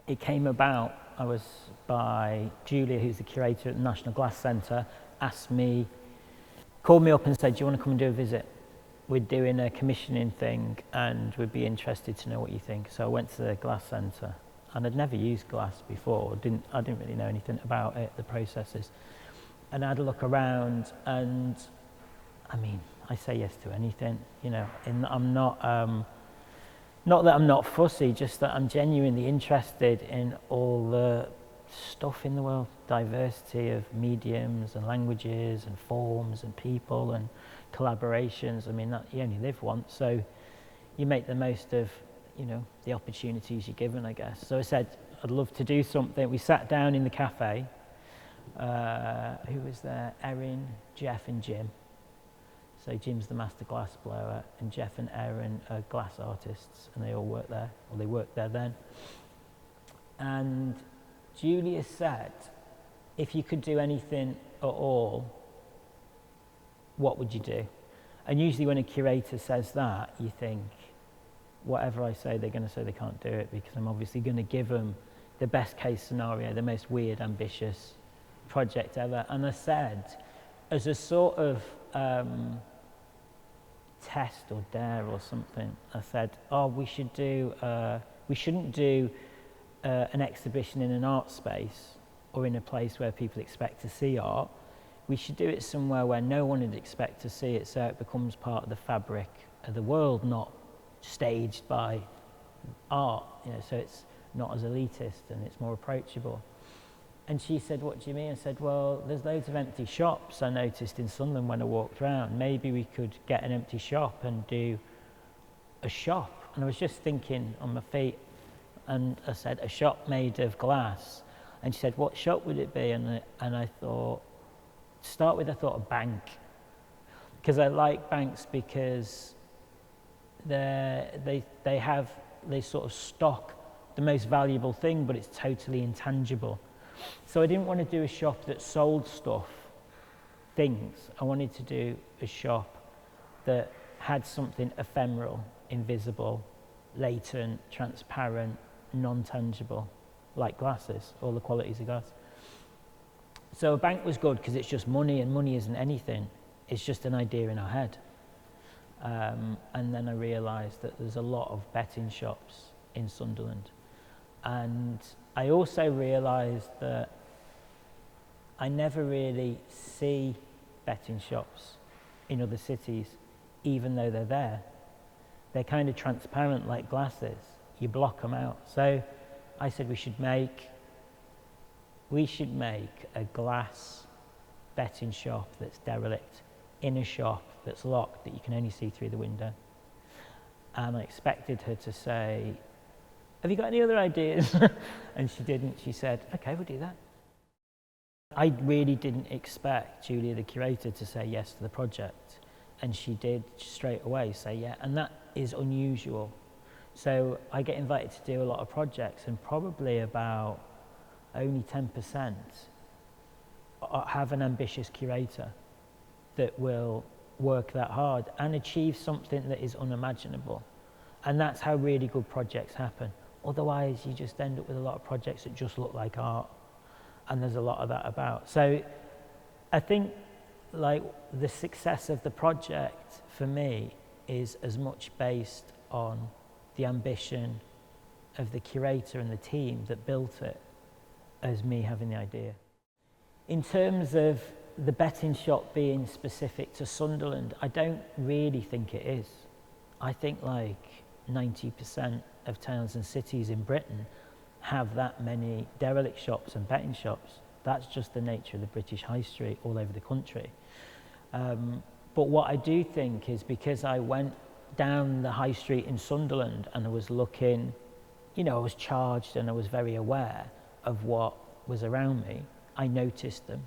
It came about, I was by Julia, who's the curator at the National Glass Centre, called me up and said, do you want to come and do a visit? We're doing a commissioning thing and we'd be interested to know what you think. So I went to the Glass Centre, and I'd never used glass before. I didn't really know anything about it, the processes. And I had a look around, and I mean, I say yes to anything, you know, and I'm not that I'm not fussy, just that I'm genuinely interested in all the stuff in the world, diversity of mediums and languages and forms and people and collaborations. I mean, that you only live once, so you make the most of, you know, the opportunities you're given, I guess. So I said, I'd love to do something. We sat down in the cafe. Who was there? Erin, Jeff and Jim. So Jim's the master glass blower, and Jeff and Erin are glass artists, and they all work there, or they worked there then. And Julia said, if you could do anything at all, what would you do? And usually when a curator says that, you think, whatever I say, they're going to say they can't do it, because I'm obviously going to give them the best case scenario, the most weird, ambitious project ever. And I said, as a sort of test or dare or something, I said, we shouldn't do an exhibition in an art space or in a place where people expect to see art. We should do it somewhere where no one would expect to see it, so it becomes part of the fabric of the world, not staged by art, you know, so it's not as elitist and it's more approachable. And she said, what do you mean? I said, well, there's loads of empty shops I noticed in Sunderland when I walked around. Maybe we could get an empty shop and do a shop. And I was just thinking on my feet, and I said, a shop made of glass. And she said, what shop would it be? And I thought, to start with, I thought a bank. Because I like banks because they sort of stock the most valuable thing, but it's totally intangible. So I didn't want to do a shop that sold stuff, things. I wanted to do a shop that had something ephemeral, invisible, latent, transparent, non-tangible, like glasses, all the qualities of glass. So a bank was good because it's just money, and money isn't anything. It's just an idea in our head. And then I realised that there's a lot of betting shops in Sunderland. And I also realised that I never really see betting shops in other cities, even though they're there. They're kind of transparent like glasses. You block them out. So I said we should make a glass betting shop that's derelict in a shop that's locked, that you can only see through the window. And I expected her to say, have you got any other ideas? And she didn't. She said, okay, we'll do that. I really didn't expect Julia, the curator, to say yes to the project. And she did straight away say yeah. And that is unusual. So I get invited to do a lot of projects, and probably about only 10% have an ambitious curator that will work that hard and achieve something that is unimaginable. And that's how really good projects happen. Otherwise, you just end up with a lot of projects that just look like art, and there's a lot of that about. So I think like the success of the project for me is as much based on the ambition of the curator and the team that built it as me having the idea. In terms of the betting shop being specific to Sunderland, I don't really think it is. I think like 90% of towns and cities in Britain have that many derelict shops and betting shops. That's just the nature of the British high street all over the country. But what I do think is, because I went down the high street in Sunderland and I was looking, you know, I was charged and I was very aware of what was around me, I noticed them.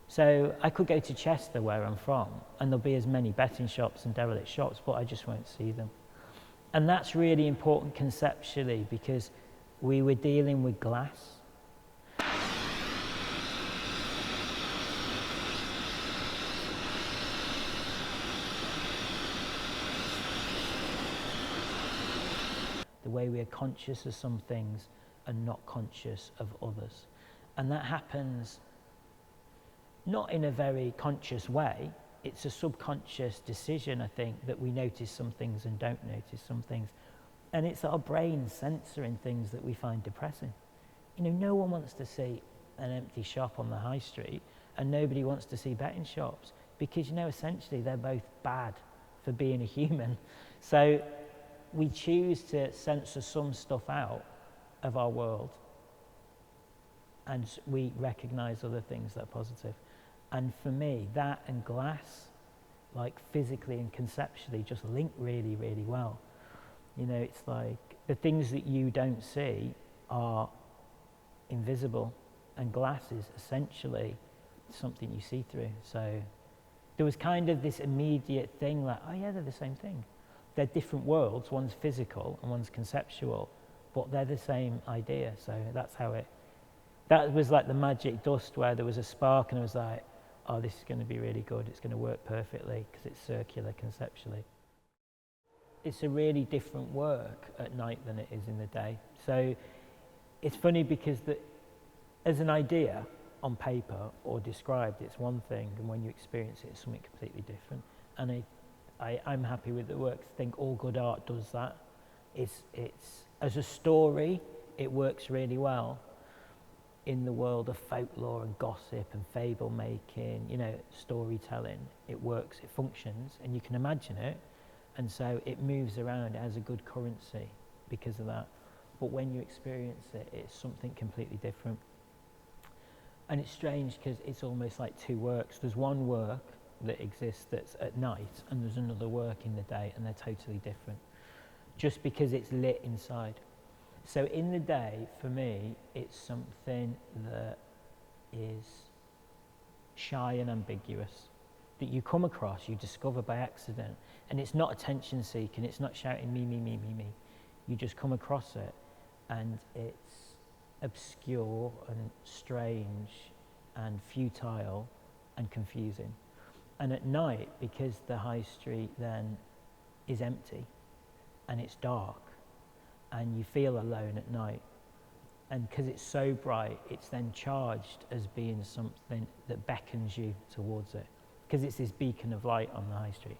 So I could go to Chester, where I'm from, and there'll be as many betting shops and derelict shops, but I just won't see them. And that's really important conceptually, because we were dealing with glass. The way we are conscious of some things and not conscious of others. And that happens not in a very conscious way. It's a subconscious decision, I think, that we notice some things and don't notice some things. And it's our brain censoring things that we find depressing. You know, no one wants to see an empty shop on the high street, and nobody wants to see betting shops, because, you know, essentially they're both bad for being a human. So we choose to censor some stuff out of our world, and we recognize other things that are positive. And for me, that and glass, like physically and conceptually, just link really, really well. You know, it's like the things that you don't see are invisible, and glass is essentially something you see through. So there was kind of this immediate thing like, oh yeah, they're the same thing. They're different worlds, one's physical and one's conceptual, but they're the same idea. So that's how that was like the magic dust, where there was a spark and I was like, oh, this is going to be really good. It's going to work perfectly because it's circular conceptually. It's a really different work at night than it is in the day. So it's funny because as an idea on paper or described, it's one thing, and when you experience it, it's something completely different. And I'm happy with the work. I think all good art does that. It's as a story, it works really well in the world of folklore and gossip and fable making, you know, storytelling. It works, it functions, and you can imagine it, and so it moves around, it has a good currency because of that. But when you experience it, it's something completely different. And it's strange because it's almost like two works. There's one work that exists that's at night, and there's another work in the day, and they're totally different, just because it's lit inside. So in the day, for me, it's something that is shy and ambiguous, that you come across, you discover by accident, and it's not attention seeking, it's not shouting me, me, me, me, me. You just come across it, and it's obscure and strange and futile and confusing. And at night, because the high street then is empty and it's dark and you feel alone at night, and because it's so bright, it's then charged as being something that beckons you towards it, because it's this beacon of light on the high street.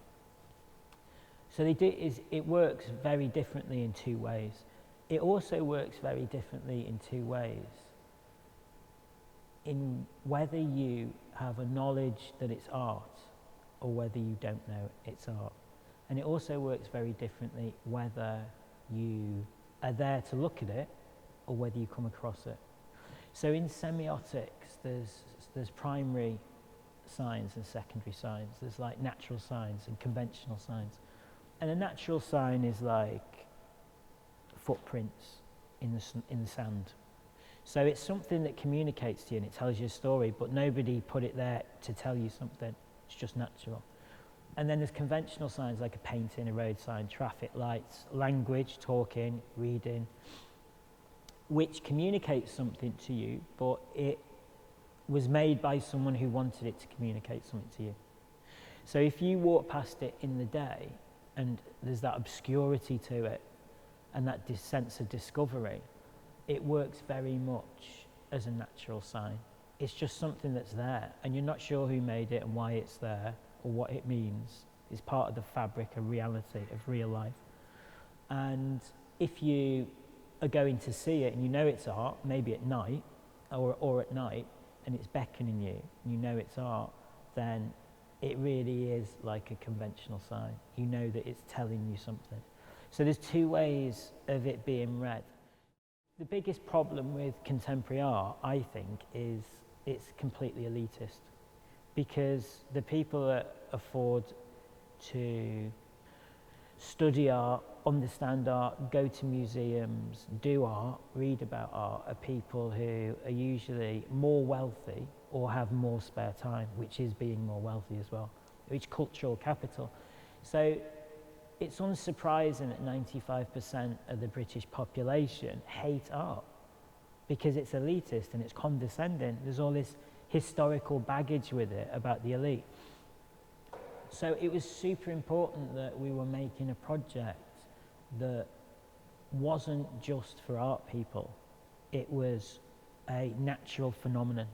So it works very differently in two ways. It also works very differently in two ways. In whether you have a knowledge that it's art or whether you don't know it's art. And it also works very differently whether you are there to look at it or whether you come across it. So in semiotics, there's primary signs and secondary signs. There's like natural signs and conventional signs. And a natural sign is like footprints in the sand. So it's something that communicates to you and it tells you a story, but nobody put it there to tell you something. It's just natural. And then there's conventional signs like a painting, a road sign, traffic lights, language, talking, reading, which communicates something to you, but it was made by someone who wanted it to communicate something to you. So if you walk past it in the day and there's that obscurity to it and that sense of discovery, it works very much as a natural sign. It's just something that's there and you're not sure who made it and why it's there or what it means. It's part of the fabric of reality, of real life. And if you are going to see it and you know it's art, maybe at night or at night, and it's beckoning you, and you know it's art, then it really is like a conventional sign. You know that it's telling you something. So there's two ways of it being read. The biggest problem with contemporary art, I think, is it's completely elitist, because the people that afford to study art, understand art, go to museums, do art, read about art, are people who are usually more wealthy or have more spare time, which is being more wealthy as well, which cultural capital. So it's unsurprising that 95% of the British population hate art because it's elitist and it's condescending. There's all this historical baggage with it about the elite. So it was super important that we were making a project that wasn't just for art people. It was a natural phenomenon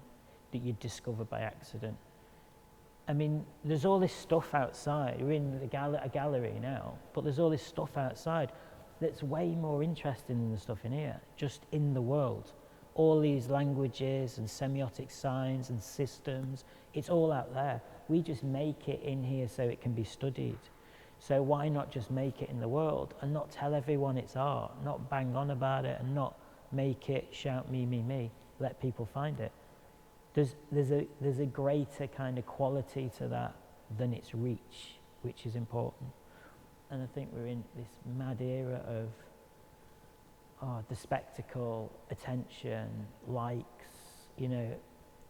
that you'd discover by accident. I mean, there's all this stuff outside. We're in a gallery now, but there's all this stuff outside that's way more interesting than the stuff in here, just in the world. All these languages and semiotic signs and systems, it's all out there. We just make it in here so it can be studied. So why not just make it in the world and not tell everyone it's art, not bang on about it and not make it shout me, me, me, let people find it. There's a greater kind of quality to that than its reach, which is important. And I think we're in this mad era of the spectacle, attention, likes, you know,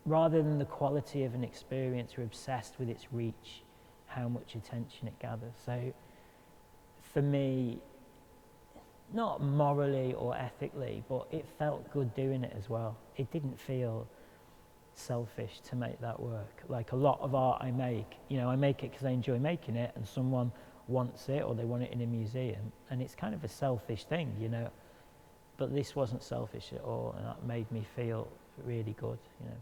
rather than the quality of an experience, we're obsessed with its reach, how much attention it gathers. So for me, not morally or ethically, but it felt good doing it as well. It didn't feel selfish to make that work. Like a lot of art I make, you know, I make it because I enjoy making it and someone wants it or they want it in a museum, and it's kind of a selfish thing, you know. But this wasn't selfish at all, and that made me feel really good, you know.